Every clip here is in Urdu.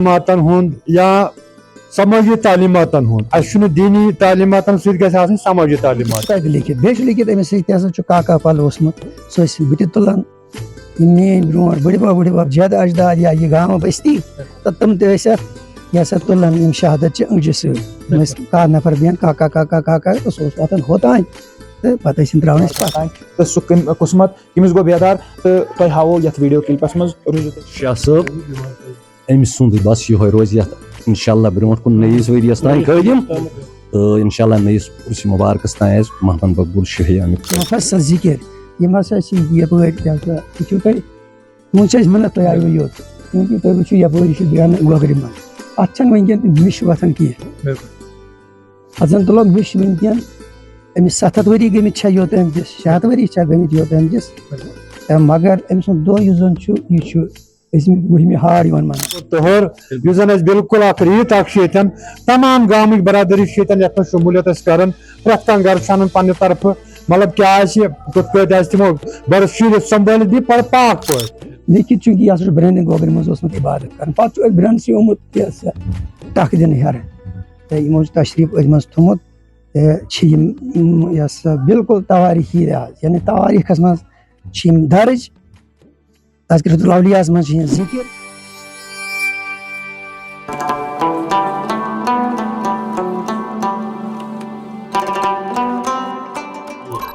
تعلیماتن ہند یا سماجی تعلیماتن ہند اس دینی تعلیماتن ست گژھِ آسٕنۍ سماجی تعلیمات لیکھِتھ بیٚیہِ چھُ لیکھِتھ أمِس سۭتۍ تہِ ہسا چھُ کاکا پل اوسمُت سُہ ٲسۍ بٕتھِ تُلان یِم میٲنۍ برونٛٹھ بٕڈِبب جد اجداد یا یہِ گامہٕ بستی تہٕ تِم تہِ ٲسۍ اَتھ یہِ ہسا تُلان یِم شہادت چہِ أنٛگجہِ سۭتۍ تِم ٲسۍ کاہ نفر بیٚہن کاکا کاکا کاکا تہٕ سُہ اوس واتان ہوٚتانۍ تہٕ پتہٕ ٲسۍ یِم تراوان أسۍ پتھ تہٕ سُہ قٕسمت کٔمِس گوٚو بیدار تہٕ تۄہہِ ہاوو یتھ ویٖڈیو کلپس منٛز روٗزِو تُہۍ شاہ صٲب أمۍ سُنٛد بس یِہوے روزِ یتھ انشاءاللہ برونٛٹھ کُن نٔیِس ؤریَس تانۍ قٲیِم تہٕ انشاءاللہ نٔیِس عُرسہِ مُبارکس تانۍ آسہِ محمد مقبوٗل شٲہی امیُک مُفصل ذِکر یِم ہسا چھِ یپٲرۍ وٕچھِو تُہۍ وۄنۍ چھِ أسۍ ونان تُہۍ آیوٕ یوٚت چوٗنٛکہِ تُہۍ وٕچھِو یپٲرۍ چھِ بیٚہن گوگرِ منٛز اتھ چھنہٕ وٕنکیٚن مِش وۄتھان کینٛہہ اتھ زن تُلو مِش وٕنکیٚن أمِس 700 ؤری گٔمٕتۍ چھا یوٚت أمۍ 600 ؤری چھا گٔمٕتۍ یوٚت أمۍ تہٕ مگر أمۍ سُنٛد دۄہ یُس زن چھُ یہِ چھُ ٲسمٕتۍ 20مہِ ہار یِوان ماننہٕ تہر یُس زن اسہِ بالکل اکھ ریٖت اکھ چھِ ییٚتٮ۪ن تمام گامٕکۍ برادٔری چھِ ییٚتٮ۪ن یتھ منٛز شموٗلیت أسۍ کران پرٛٮ۪تھ کانٛہہ گرٕ چھُ انان پننہِ طرفہٕ مطلب کیٛاہ آسہِ کِتھ پٲٹھۍ آسہِ تِمو بڑٕ شیٖرِتھ سمبٲلِتھ بیٚیہِ بڑٕ پاک پٲٹھۍ لیکِتھ چوٗنٛکہِ یہِ ہسا چھُ برٛہنہِ گوگرِ منٛز اوسمُت عبادت کران پتہٕ چھُ أتھۍ برٛہنسٕے آمُت یہِ ہسا ٹکھ دِنہٕ ہیرٕ تہٕ یِمو چھُ تشریٖف أتھۍ منٛز تھوٚمُت تہٕ چھِ یِم یہِ ہسا بالکل تواریٖخی لحاظ یعنی تواریٖخس منٛز چھِ یِم درٕج تذکرۃ الاولیاہس منٛز چھِ یِہنٛز ذِکر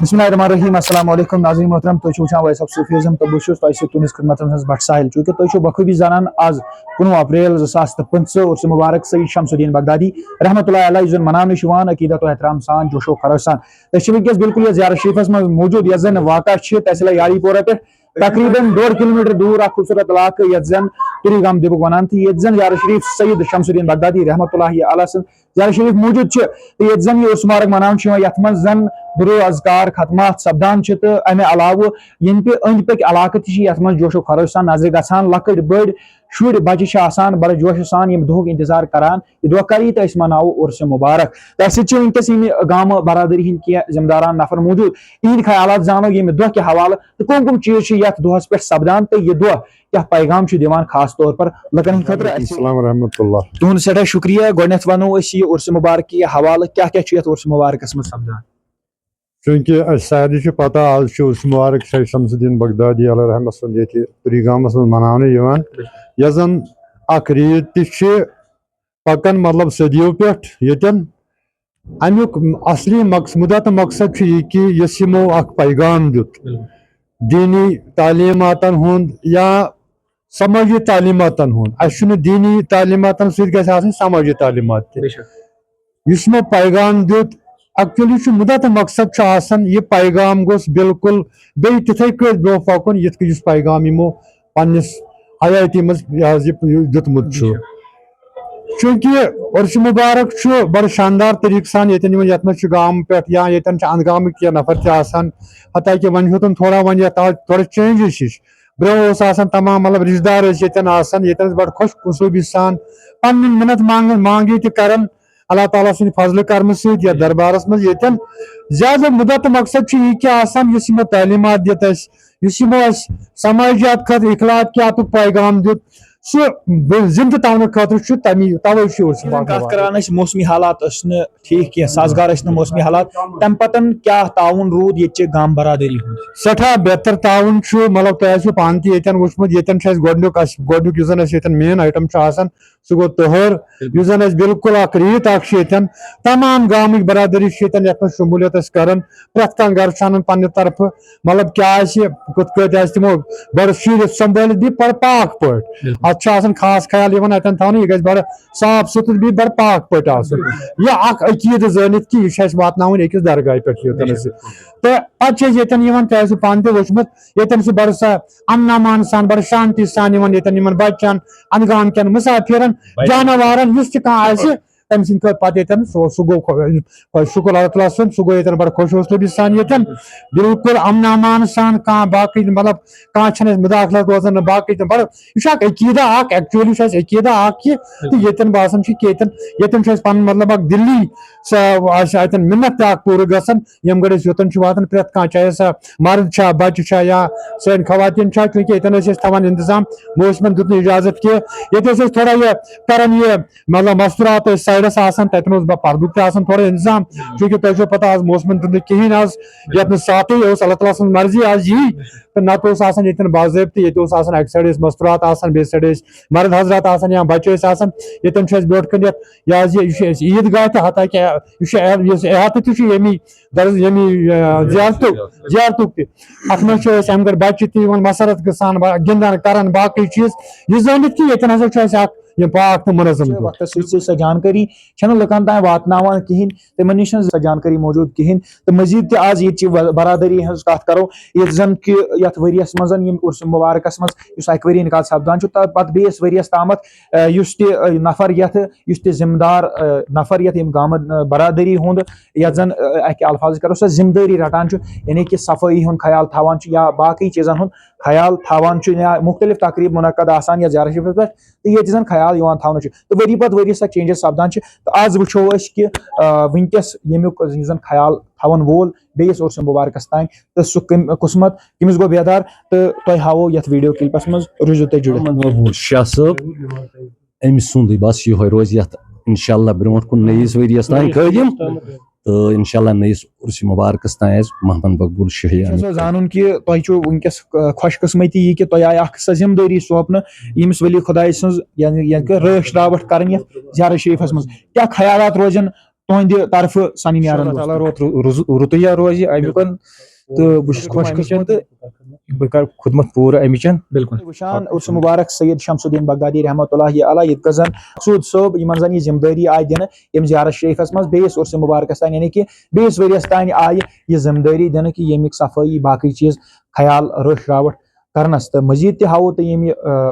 بسم اللہ الرحمن الرحیم السلام علیکم ناظرین محترم تُہۍ چھِو وٕچھان وائس آف صوفیزم تہٕ بہٕ چھُس تۄہہِ سۭتۍ تُہنٛدِس خدمتس منٛز بٹ ساحل چوٗنٛکہِ تُہۍ چھِو بخوٗبی زانان آز 19 اپریل 2025 عُرسہِ مُبارک سعید شمس الدین بغدادی رحمۃ اللہ علیہ یُس زن مناونہٕ چھُ یِوان عقیدت و احترام سان جوش و خروش سان أسۍ چھِ وٕنکیٚس بالکل یتھ زیارت شریفس منٛز موٗجوٗد یۄس زن واقع چھِ تحصیلہ یاری پورہ پٮ۪ٹھ تقریٖبن 1.5 کِلومیٖٹر دوٗر اکھ خوٗبصوٗرت علاقہٕ یتھ زن پری گام دِبُک ونان تہٕ ییٚتہِ زن زیارت شریف سعید شمس الدین بغدادی رحمۃ اللہ علیہ سٕنٛز زیارت شریف موٗجوٗد چھِ تہٕ ییٚتہِ زن یہِ عُرس مُبارک مناونہٕ چھُ یِوان یتھ منٛز زن دُروٗ اذکار ختمات سپدان چھِ تہٕ امہِ علاوٕ یِم تہِ أنٛدۍ پٔکۍ علاقہٕ تہِ چھِ یتھ منٛز جوش و خروش سان نظرِ گژھان لۄکٕٹۍ بٔڑۍ شُرۍ بچہِ چھِ آسان بڑٕ جوشہٕ سان یِم دۄہُک انتظار کران یہِ دۄہ کر یی تہٕ أسۍ مناوو عُرسہِ مُبارک تہٕ اسہِ سۭتۍ چھِ وٕنکیٚس ییٚمہِ گامہٕ برادٔری ہٕنٛدۍ کینٛہہ ذمہٕ داران نفر موٗجوٗد یِہنٛدۍ خیالات زانو ییٚمہِ دۄہ کہِ حوالہٕ تہٕ کٕم کٕم چیٖز چھِ یتھ دۄہس پٮ۪ٹھ سپدان تہٕ یہِ دۄہ کیاہ پیغام چھُ دِوان خاص طور پر لُکن ہٕنٛدِ خٲطرٕ السلام ورحمۃ اللہ تُہُنٛد سٮ۪ٹھاہ شُکریہ گۄڈٕنیتھ ونو أسۍ یہِ عُرسہِ مُبارک کہِ حوالہٕ کیاہ کیاہ چھُ یتھ عُرسہِ مُبارکس منٛز سپدان چوٗنٛکہِ اَسہِ سارنٕے چھُ پتہ آز چھُ عُرس مُبارک شیخ شمس الدین بغدادی علیہ رحمت سُنٛد ییٚتہِ پُری گامس منٛز مناونہٕ یِوان یۄس زن اکھ ریٖت تہِ چھِ پکان مطلب صدیو پٮ۪ٹھ ییٚتٮ۪ن امیُک اصلی مُدعا تہٕ مقصد چھُ یہِ کہِ یُس یِمو اکھ پیغام دیُت دیٖنی تعلیماتن ہُنٛد یا سماجی تعلیماتن ہُنٛد اسہِ چھُنہٕ دیٖنی تعلیماتن سۭتۍ گژھِ آسٕنۍ سماجی تعلیمات تہِ یُس یِمو پیغام دیُت ایکچُؤلی چھُ مُدعا تہٕ مقصد چھُ آسان یہِ پیغام گوٚژھ بالکل بیٚیہِ تِتھٕے کٲٹھۍ برونٛہہ پکُن یِتھ کٔنۍ یُس پیغام یِمو پننِس حیٲتی منٛز یہِ حظ یہِ دیُتمُت چھُ چوٗنٛکہِ عُرسہِ مُبارک چھُ بڑٕ شاندار طریٖقہٕ سان ییٚتٮ۪ن یِوان یتھ منٛز چھُ گامہٕ پٮ۪ٹھ یا ییٚتٮ۪ن چھِ انٛدٕ گامٕکۍ کینٛہہ نفر تہِ آسان حتاکہِ وۄنۍ ہیوٚتُن تھوڑا وۄنۍ یتھ تھوڑا چینجِز ہِش برونٛہہ اوس آسان تمام مطلب رشتہٕ دار ٲسۍ ییٚتٮ۪ن آسان ییٚتٮ۪ن ٲسۍ بڑٕ خۄش خوٗصوٗبی سان پنٕنۍ مِنت مانٛگی تہِ کران اللہ تعالیٰ سٕنٛدِ فضلہٕ کرمہٕ سۭتۍ یتھ دربارس منٛز ییٚتٮ۪ن زیادٕ مُدعا تہٕ مقصد چھُ یہِ کہِ آسان یُس یِمو تعلیٖمات دِتھ اَسہِ یُس یِمو اَسہِ سمٲجیات خٲطرٕ اخلاقیاتُک پیغام دیُت سُہ زِنٛدٕ تھاونہٕ خٲطرٕ چھُ توے چھُ عُرس مُبارک کتھ کران أسۍ موسمی حالات ٲسۍ نہٕ ٹھیٖک کینٛہہ سازگار ٲسۍ نہٕ موسمی حالات تمہِ پتہٕ کیاہ تعاوُن روٗد ییٚتہِ چہِ گام برادٔری ہُنٛد سٮ۪ٹھاہ بہتر تعاوُن چھُ مطلب تۄہہِ آسِوٕ پانہٕ تہِ ییٚتٮ۪ن وٕچھمُت ییٚتٮ۪ن چھُ اَسہِ گۄڈنیُک یُس زن اَسہِ ییٚتٮ۪ن مین آیٹم چھُ آسان سُہ گوٚو تہر یُس زن اَسہِ بالکل اکھ ریٖت اکھ چھِ ییٚتٮ۪ن تمام گامٕکۍ برادٔری چھِ ییٚتٮ۪ن یتھ منٛز شموٗلیت أسۍ کران پرٛٮ۪تھ کانٛہہ گرٕ چھُ انان پننہِ طرفہٕ مطلب کیٛاہ آسہِ کِتھ پٲٹھۍ آسہِ تِمو بڑٕ شیٖرِتھ سمبٲلِتھ بیٚیہِ بڑٕ پاک پٲٹھۍ اتھ چھُ آسان خاص خیال یِوان اتٮ۪ن تھاونہٕ یہِ گژھِ بڑٕ صاف سُتھرٕ بیٚیہِ بڑٕ پاک پٲٹھۍ آسُن یہِ اکھ عقیٖدٕ زٲنِتھ کہِ یہِ چھُ اَسہِ واتناوُن أکِس درگاہہِ پٮ۪ٹھ یوٚتن أسۍ تہٕ پتہٕ چھِ أسۍ ییٚتٮ۪ن یِوان تۄہہِ آسِوٕ پانہٕ تہِ وٕچھمُت ییٚتٮ۪ن چھُ بڑٕ سا امن امان سان بڑٕ شانتی سان یِوان ییٚتٮ۪ن یِمن بچن انٛدٕ گام کٮ۪ن مُسافِرن جاناوارن یُس تہِ کانٛہہ آسہِ تم سن پتہ یتن سہ گو شکر اللہ تعالیٰ سن سہ گو یتن بڑا خوش حوصلگی سان یتن بالکل امن امان سان کھانا باقی مطلب کھانا مداخلت روزان باقی بڑا یہ عقیدہ ایکچولی عقیدہ یتن باسان کہ یتن پن مطلب اک دلی اتن منت پور گھن یم گڑ یوتن واتان پریت کھانا چاہے سا مرد بچہ یا سن خواتین چونکہ یتن تھوان انتظام موسمن دیت اجازت کی یہ تھوڑا یہ کران یہ مطلب مستورات سائڈس آسان تتن پردک تھوڑا انتظام چونکہ تھی پتہ آج موسمن دن کہین آز یت ساتھ اللہ تعالیٰ سن مرضی آج یی تو نت یتن باضابطہ یہ اکہ سائڈ مستورات آسان بیس سائڈ مرد حضرات آسان یا بچہ آسان یتن برو کن یہ عیدگاہ تہ حتیٰ احاطہ تہ یمی درز یمی زیارتک تہ ات مز امہ گھر بچہ تہ مسرت گسان گندان کران باقی چیز یہ زانت کہ یتن ہسا یہ پاک تو منظم وقت سہ جانکاری لکن تین واتناوان کہین تمن نش سہ جانکاری موجود کہین تو مزید تہ آج یہ برادری ہز کت کرو یہ زن کہ یت وریس من عرس مبارکس مز اکہ وری نکال سپدان پتہ بیس وریس تامت اس تہ نفر اس تہ ذمہ دار نفر یت گام برادری ہند یت زن اکہ الفاظ کرو سہ ذمہ داری رٹان یعنی کہ صفائی ہند خیال تھوان یا باقی چیزن ہند خیال تھوان یا مختلف تقریب منعقد آسان یا زیارت شریف پہ تو یہ زن خیال یوان تھونہ تو وری پتہ وری سہ چینجز سپدان تو آج وچھو اس کہ ونکس یمیک زن خیال تھون وول بیس عرس مبارکس تین تو سہ قسمت کمس گو بیدار تو تہ ہاو یت ویڈیو کلپس مز روزو تہ جڑت شاہ صٲب أمۍ سُنٛدٕے بس یہوے روزِ یتھ انشاءاللہ برونٛٹھ کُن نٔیِس ؤریَس تام قٲیِم تو انشاءاللہ نٔیِس عرس مبارکس تام آسہِ محمد مقبول شاہی زانُن کہ تۄہہِ چھُو ونکس خوش قسمتی یہ کہ تۄہہِ آیہِ اکھ سۄ ذمہ دٲری سونپنہٕ ییٚمِس ؤلی خۄداے سٕنٛز یعنی کہ رٲچھ راوٹھ کرٕنۍ یتھ زیارت شریفس منٛز کیٛاہ خیالات روزن تُہنٛدِ طرفہٕ سانٮ۪ن یارن تعالیٰ روت رُتُے روزِ امیُک تہٕ بہٕ چھُس خوش قسمت تہٕ بہٕ کرٕ خدمت پوٗرٕ امِچ بالکل وٕچھان عرس مبارک سید شمس الدین بغدادی رحمۃ اللہ علیہ یت زن مقصود صٲب یمن زن یہ ذمہ دٲری آیہِ دِنہٕ یم زیارت شریفس منٛز بیس عرس مبارکس تام یعنی کہ بیس ؤریس تام آیہِ یہ ذمہ دٲری دِنہٕ کہ ییٚمیُک صفٲیی باقی چیز خیال رٲچھ راوٹھ کرنس تو مزید تہ ہاو تو یم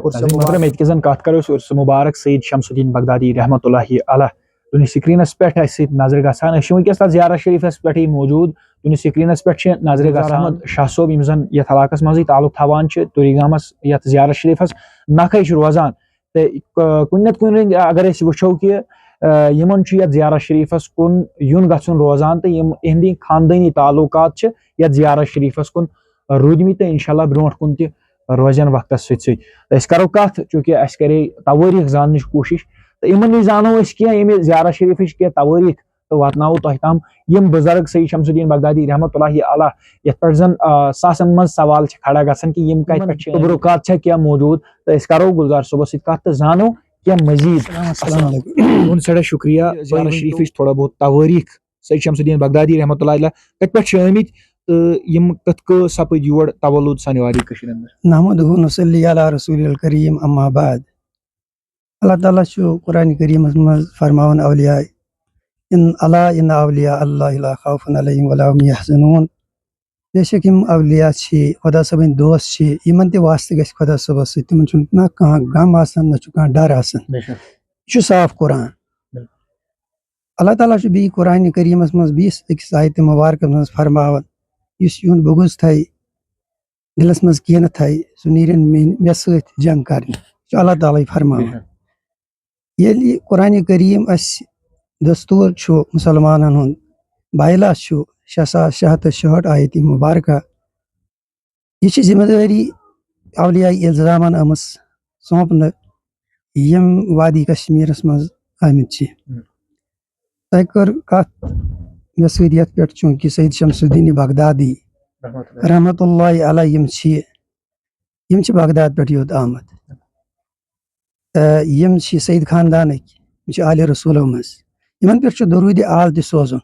عرس مبارک یت زن کت کرو عرس مبارک سید شمس الدین بغدادی رحمۃ اللہ علیہ تُہنٛدِس سکریٖنس پٮ۪ٹھ اَسہِ سۭتۍ نظرِ گژھان أسۍ چھِ وٕنکیٚس تتھ زیارت شریٖفس پٮ۪ٹھٕے موٗجوٗد تُہنٛدِس سکریٖنس پٮ۪ٹھ چھِ نظرِ گژھان احمد شاہ صٲب یِم زن یتھ علاقس منٛزٕے تعلق تھاوان چھِ توری گامس یتھ زیارت شریٖفس نکھے چھِ روزان تہٕ کُنہِ نتہٕ کُنہِ رٔنگۍ اگر أسۍ وٕچھو کہ یِمن چھُ یتھ زیارت شریٖفس کُن یُن گژھُن روزان تہٕ یِم یِہنٛدۍ خاندٲنی تعلقات چھِ یتھ زیارت شریٖفس کُن روٗدمٕتۍ تہٕ انشاءاللہ برونٛٹھ کُن تہِ روزن وقتس سۭتۍ سۭتۍ تہٕ أسۍ کرو کتھ چوٗنٛکہِ اَسہِ کرے توٲریٖخ زاننٕچ کوٗشش تو یمن نش زانو أسۍ کینٛہہ ییٚمہِ زیارت شریٖفٕچ کینٛہہ توٲریٖخ تہٕ واتناوو تۄہہِ تام یم بُزرگ سید شمس الدین بغدادی رحمۃ اللہ علیہ یتھ پٮ۪ٹھ زن ساسن منٛز سوال چھِ کھڑا گژھان کہ یم کتہِ پٮ۪ٹھ چھِ تبرکات چھا کینٛہہ موٗجوٗد تہٕ أسۍ کرو گُلزار صٲبس سۭتۍ کتھ تہٕ زانو کینٛہہ مزید السلام علیکم تُہُنٛد سٮ۪ٹھاہ شُکریہ زیارت شریٖفٕچ تھوڑا بہت توٲریٖخ سید شمس الدین بغدادی رحمۃ اللہ علیہ کتہِ پٮ۪ٹھ چھِ آمٕتۍ تہٕ یم کتھ کٔہ سپٕدۍ یور تولُد سانہِ وادی کٔشیٖرِ انٛدر نحمدہ نصلی علی رسول الکریم اما بعد اللہ تعالیٰ چھُ قرآن کریٖمس منٛز فرماوان اولیاء ان اولیاء اللہ لا خوف علیہم ولا هم یحزنون بے شک یم اولیاء چھِ خدا صٲبٕنۍ دوست چھِ یمن تہِ واسطہٕ گژھِ خدا صٲبس سۭتۍ تِمن چھُنہٕ نہ کانٛہہ غم آسان نہ چھُ کانٛہہ ڈر آسان یہِ چھُ صاف قرآن اللہ تعالیٰ چھُ بیٚیہِ قرآنِ کریٖمس منٛز بیٚیِس أکِس آیتہِ مبارکس منٛز فرماوان یُس یُہُنٛد بغض تھایہِ دِلس منٛز کینٛہہ تھایہِ سُہ نیرن مےٚ سۭتۍ جنگ کرنہِ یہِ چھُ اللہ تعالیٰ فرماوان ییٚلہِ قرآنِ کریٖم اَسہِ دستوٗر چھُ مُسلمانن ہُنٛد بایلا چھُ 6666 آیتہِ مُبارکہ یہِ چھِ ذمہٕ دٲری اولیاء الزامن آمٕژ سونپنہٕ یِم وادی کشمیٖرس منٛز آمٕتۍ چھِ تۄہہِ کٔر کتھ مےٚ سۭتۍ یتھ پٮ۪ٹھ چوٗنٛکہِ سید شمس الدین بغدادی رحمۃ اللہ علیہ یِم چھِ بغداد پٮ۪ٹھ یوٚت آمٕتۍ یِم چھِ سید خاندانٕکۍ یِم چھِ آلِ رسوٗلو منٛز یِمن پٮ۪ٹھ چھُ درود آل تہِ سوزُن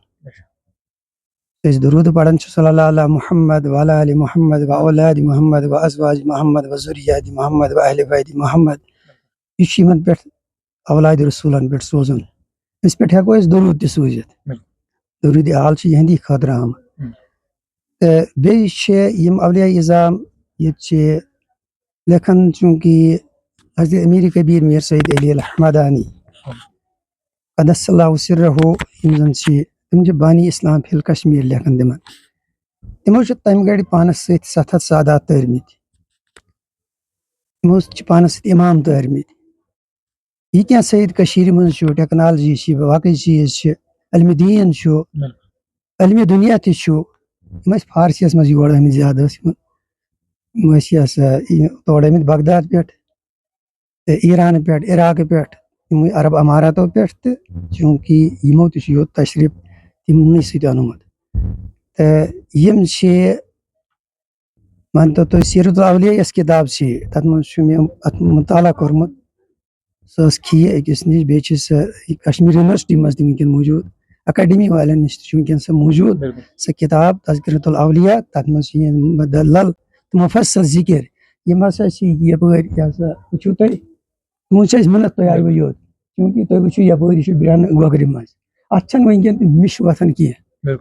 أسۍ درود پران چھِ صلی اللہ علی محمد وعلی آل محمد و اولاد محمد و ازواج محمد و ذریات محمد و اہل بیت محمد یہِ چھُ یِمن پٮ۪ٹھ اولاد رسوٗلن پٮ۪ٹھ سوزُن أسۍ پٮ۪ٹھ ہٮ۪کو أسۍ درود تہِ سوٗزِتھ درود آل چھِ یِہنٛدی خٲطرٕ آمُت تہٕ بیٚیہِ چھِ یِم اولیاء اعظام ییٚتہِ چھِ لیکھان چوٗنٛکہِ حضرت امیر کبیر میر سید علی الحمدانی قدس اللہ سرہ یم زن تم بانی اسلام فل کشمیر لیکھان تمو تمہ گھڑی پانس ست 700 سادات ترمت تمو پانس ست امام ترمت یہ کیا سید کشیر من ٹیکنالوجی باقی چیز علم دین علم دنیا تم فارسیس مز یور آمت زیادہ تور آمت بغداد پہ ایران پہ عراق پہ عرب اماراتو پہ چونکہ یمو یوت تشریف تمن ست اونمت تو یم مانتو تھی سیرت الاولیاء یس کتاب تر مجھ مطالعہ کورمت سس کھیہ أکس نش بیٚیہِ چھِ سۄ کشمیر یونیورسٹی مز تہِ وٕنکٮ۪ن موٗجوٗد اکیڈمی والٮ۪ن نش تہِ چھِ وٕنکٮ۪ن سۄ موٗجوٗد سۄ کتاب تذکرۃ الاولیاء تتھ منٛز چھِ مدلل تہٕ مفصل ذکر یم ہسا چھِ یپٲرۍ یہِ ہسا وٕچھِو تُہۍ تِمن چھِ أسۍ مِنت تُہۍ آیوٕ یوت چوٗنٛکہِ تُہۍ وٕچھِو یپٲرۍ یہِ چھُ برٛانہٕ گوگرِ منٛز اتھ چھنہٕ وٕنکٮ۪ن تہِ مِش وۄتھان کینٛہہ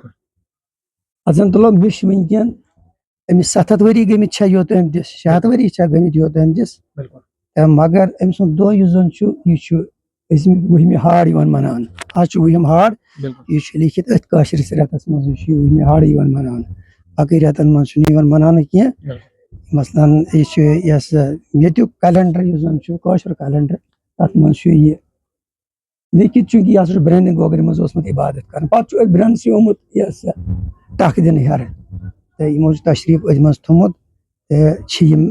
اتھ زن تُلو مِش وٕنکٮ۪ن أمِس 700 ؤری گٔمٕتۍ چھا یوت أمتِس 600 ؤری چھا گٔمٕتۍ یوت أمتِس مگر أمۍ سُنٛد دۄہ یُس زن چھُ یہِ چھُ 10مہِ ہاڑ یِوان مناونہٕ آز چھُ 10 ہاڑ یہِ چھُ لیٖکھِتھ أتھۍ کٲشرِس رٮ۪تس منٛز یہِ چھُ 10مہِ ہاڑ یِوان مناونہٕ باقٕے رٮ۪تن منٛز چھُنہٕ یِوان مناونہٕ کینٛہہ مثلاً یہِ چھُ یۄس ییٚتیُک کیلنڈر یُس زن چھُ کٲشُر کیلنڈر تتھ منٛز چھُ یہِ لیٖکھِتھ چوٗنٛکہِ یہِ ہسا چھُ برٛانہِ گوگرِ منٛز اوسمُت عبادت کران پتہٕ چھُ أتھۍ برٛنسٕے آمُت یہِ ہسا ٹکھ دِنہٕ ہیرٕ تہٕ یِمو چھُ تشریٖف أتھۍ منٛز تھوٚمُت تہٕ چھِ یِم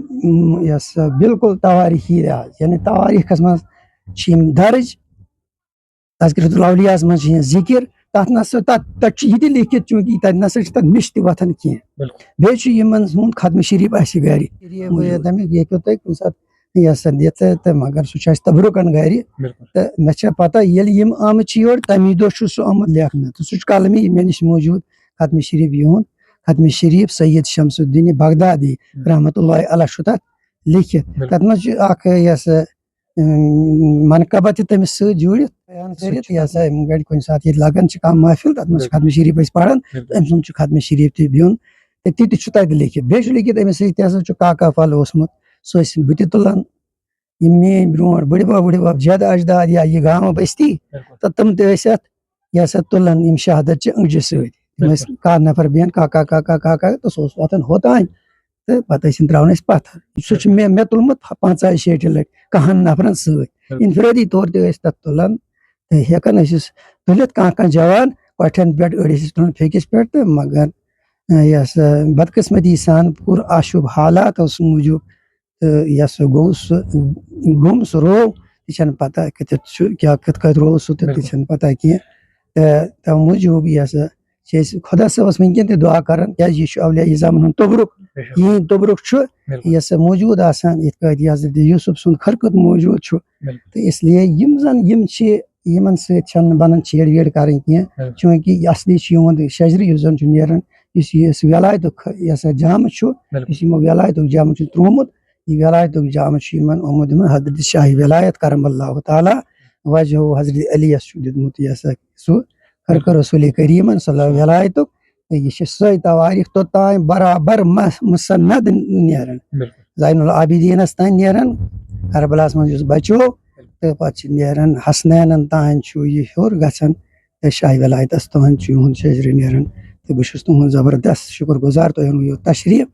یۄس بالکل تواریٖخی لحاظ یعنی تواریٖخس منٛز چھِ یِم درج تذکرۃ الاولیاء ہس منٛز چھِ یِہنٛز ذکر تتھ نسا تتہِ چھُ یہِ تہِ لیٖکھِتھ چوٗنٛکہِ تتہِ نسا چھِ تتھ مِش تہِ وۄتھان کینٛہہ بیٚیہِ چھُ یِمن ہُنٛد ختمہِ شریٖف اسہِ گرِ تمیُک ہیٚکِو تُہۍ کُنہِ ساتہٕ یہِ ہسا دِتھ تہٕ مگر سُہ چھُ اسہِ تبرُکن گرِ تہٕ مےٚ چھےٚ پتہ ییٚلہِ یِم آمٕتۍ چھِ یور تمی دۄہ چھُ سُہ آمُت لیکھنہٕ تہٕ سُہ چھُ قلمی مےٚ نِش موٗجوٗد ختمہِ شریٖف یِہُنٛد ختمہِ شریٖف سید شمس الدین بغدادی رحمتہ اللہ علیہ چھُ تتھ لیٖکھِتھ تتھ منٛز چھُ اکھ یۄس منقبت تہِ تٔمِس سۭتۍ جوٗڑِتھ بیان کٔرِتھ یہِ ہسا یِم گرِ کُنہِ ساتہٕ ییٚتہِ لگان چھِ کانٛہہ محفِل تتھ منٛز چھِ ختمہِ شریٖف أسۍ پران أمۍ سُنٛد چھُ ختمہِ شریٖف تہِ بِہُن تہٕ تہِ تہِ چھُ تتہِ لیٖکھِتھ بیٚیہِ چھُ لیٖکھِتھ أمِس سۭتۍ تہِ ہسا چھُ کاکا پھل اوسمُت سُہ ٲسۍ بہٕ تہِ تُلان یِم میٲنۍ برونٛٹھ بٕڈِبب جد اجداد یا یہِ گامہٕ بستی تہٕ تِم تہِ ٲسۍ اتھ یہِ ہسا تُلان یِم شہادتچہِ أنٛگجہِ سۭتۍ تِم ٲسۍ کاہ نفر بیٚہن کاکا کاکا کاکا تہٕ سُہ اوس واتان ہوٚتانۍ تہٕ پتہٕ ٲسِن تراوان أسۍ پتھر سُہ چھُ مےٚ تُلمُت 50-60 لٹہِ کہن نفرن سۭتۍ انفرٲدی طور تہِ ٲسۍ تتھ تُلان تہٕ ہٮ۪کان ٲسِس تُلِتھ کانٛہہ جوان کۄٹھٮ۪ن پٮ۪ٹھ أڑۍ ٲسِس تُلان پھیٚکِس پٮ۪ٹھ تہٕ مگر یہِ ہسا بدقٕسمتی سان پوٗرٕ آشوب حالات اوس موٗجوٗب تہٕ یہِ ہسا گوٚو سُہ گوٚم سُہ روو تہِ چھنہٕ پتہ کتٮ۪تھ چھُ کیٛاہ کِتھ کٲٹھۍ روو سُہ تہِ چھنہٕ پتہ کینٛہہ تہٕ تمہِ موٗجوٗب یہِ ہسا چھِ أسۍ خۄدا صٲبس وٕنکٮ۪ن تہِ دعا کران کیٛازِ یہِ چھُ اولیاء اعظامن ہُنٛد توبرُک یِہِنٛدۍ توبرُک چھُ یہِ ہسا موٗجوٗد آسان یِتھ کٲٹھۍ یہِ حضرت یوٗسف سُنٛد خرکت موٗجوٗد چھُ تہٕ اسلیے یِم زن یِم چھِ یِمن سۭتۍ چھنہٕ بنان چھیڑ ویڑ کرٕنۍ کینٛہہ چوٗنٛکہِ یہِ اصلی چھُ یِہُنٛد شجرٕ یُس زن چھُ نیران یُس یہِ ولایتُک یہِ ہسا جامہٕ چھُ یُس یِمو ولایتُک جامہٕ چھُ ترٛوومُت یہِ ولایتُک جامہٕ چھُ یِمن آمُت دِنہٕ حضرت شاہہِ ولایت کرم اللہ تعالیٰ وجہ حضرت علی یس چھُ دیُتمُت یہِ ہسا سُہ خرکہ رسول کریٖمن صلی اللہ ولایتُک تہٕ یہِ چھِ سۄے تواریٖخ توٚتانۍ برابر مُسند نیران زین العابدیٖنس تانۍ نیران کربلاہس منٛز یُس بچو تہٕ پتہٕ چھِ نیران حسنینن تانۍ چھُ یہِ ہیوٚر گژھان تہٕ شاہہِ ولایتس تانۍ چھُ یِہُنٛد شجرٕ نیران تہٕ بہٕ چھُس تُہُنٛد زبردست شُکر گُزار تۄہہِ اوٚنوٕ یوٚت تشریٖف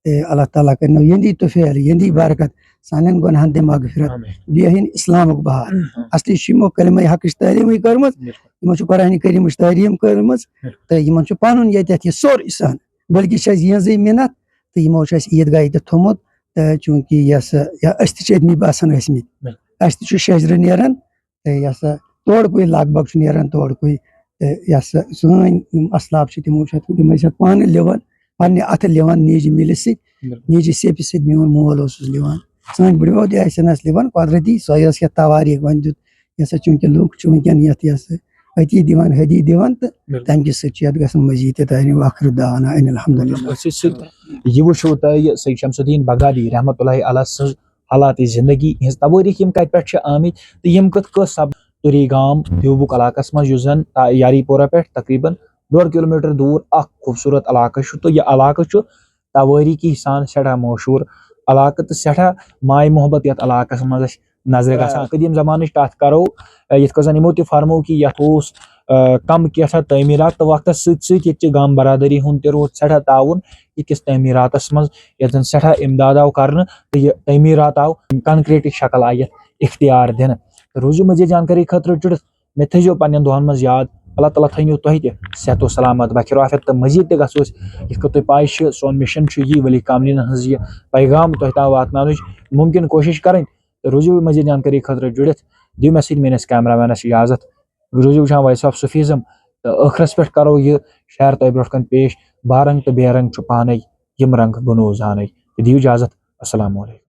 تہٕ اللہ تعالیٰ کرنو یِہنٛدی طُفیل یِہنٛدی برکت سانٮ۪ن گۄنہن تہِ مغفرت بیٚیہِ ہن اسلامُک بہار اصلی چھُ یِمو کلمہ حقٕچ تعلیٖمٕے کٔرمٕژ یِمو چھُ قرآنِ کریٖمٕچ تعلیٖم کٔرمٕژ تہٕ یِمن چھُ پنُن ییٚتٮ۪تھ یہِ سورُے سان بٔلکہِ چھِ اَسہِ یِہنٛزٕے مِنت تہٕ یِمو چھُ اَسہِ عیٖدگاہ ییٚتٮ۪تھ تھوٚمُت تہٕ چوٗنٛکہِ یہِ ہسا أسۍ تہِ چھِ أتمی باسان ٲسمٕتۍ اَسہِ تہِ چھُ شجرٕ نیران تہٕ یہِ ہسا توڑکُے لگ بگ چھُ نیران توڑکُے تہٕ یہِ ہسا سٲنۍ یِم اسلاف چھِ تِم ٲسۍ اَتھ پانہٕ لِوان پننہِ اَتھٕ لِوان نیجہِ مِلہِ سۭتۍ نیجہِ سیٚپہِ سۭتۍ میون مول اوسُس لِوان سٲنۍ بٕڈبب تہِ ٲسِن اَسہِ لِوان قۄدرٔتی سۄے ٲس یتھ تواریٖخ وۄنۍ دیُت یہِ ہسا چوٗنٛکہِ لُکھ چھِ وٕنکٮ۪ن یتھ یہِ ہسا أتی دِوان حدی دِوان تہٕ تمہِ کہِ سۭتۍ چھُ یتھ گژھان مزیٖد تہِ تعلیٖم وآخر دعوانا ان الحمدللہ یہ وٕچھو تۄہہِ سید شمس الدین بغدادی رحمتہ اللہ علیہ سٕنٛز حالاتِ زندگی یِہنٛز تواریٖخ یِم کتہِ پٮ۪ٹھ چھِ آمٕتۍ تہٕ یِم کِتھ کٔنۍ سپد تُری گام دیوبُک علاقس منٛز یُس زن یاری پورہ پٮ۪ٹھ تقریٖبن 1.5 کِلومیٖٹر دوٗر اکھ خوٗبصوٗرت علاقہٕ چھُ تہٕ یہِ علاقہٕ چھُ تواریٖخی سان سٮ۪ٹھاہ مشہوٗر علاقہٕ تہٕ سٮ۪ٹھاہ ماے محبت یتھ علاقس منٛز اسہِ نظر گژھان قدیم زمانٕچ کتھ کرو یتھ کٔنۍ زن یمو تہِ فرمو کہ یتھ اوس کم کینٛژھا تعمیرات تہٕ وقتس سۭتۍ سۭتۍ ییٚتہِ چہِ گام برادری ہُنٛد تہِ روٗد سٮ۪ٹھاہ تعاوُن ییٚتکِس تعمیراتس منٛز یتھ زن سٮ۪ٹھاہ امداد آو کرنہٕ تہٕ یہِ تعمیرات آو کنکریٹٕچ شکل آیہِ یتھ اختیار دِنہٕ روٗزِو مزید جانکاری خٲطرٕ جُڑِتھ مےٚ تھٲیزیو پننٮ۪ن دۄہن منٛز یاد اللہ تعالیٰ تھٲینو تۄہہِ تہِ صحت و سلامت بخیر وافیت تہٕ مزید تہِ گژھو أسۍ یِتھ کٔنۍ تۄہہِ پاے چھِ سون مِشن چھُ یی ولی کاملین ہٕنٛز یہِ پیغام تۄہہِ تام واتناونٕچ مُمکن کوٗشش کرٕنۍ تہٕ روٗزِو مزید جانکاری خٲطرٕ جُڑِتھ دِیِو مےٚ سۭتۍ میٲنِس کیمرہ مینس اجازت روٗزِو وٕچھان وایس آف صوفیزم تہٕ ٲخرس پٮ۪ٹھ کرو یہِ شہر تۄہہِ برونٛٹھ کَنہِ پیش بارنٛگ تہٕ بے رنٛگ چھُ پانے یِم رنٛگ بنو زانے تہٕ دِیِو اجازت السلام علیکم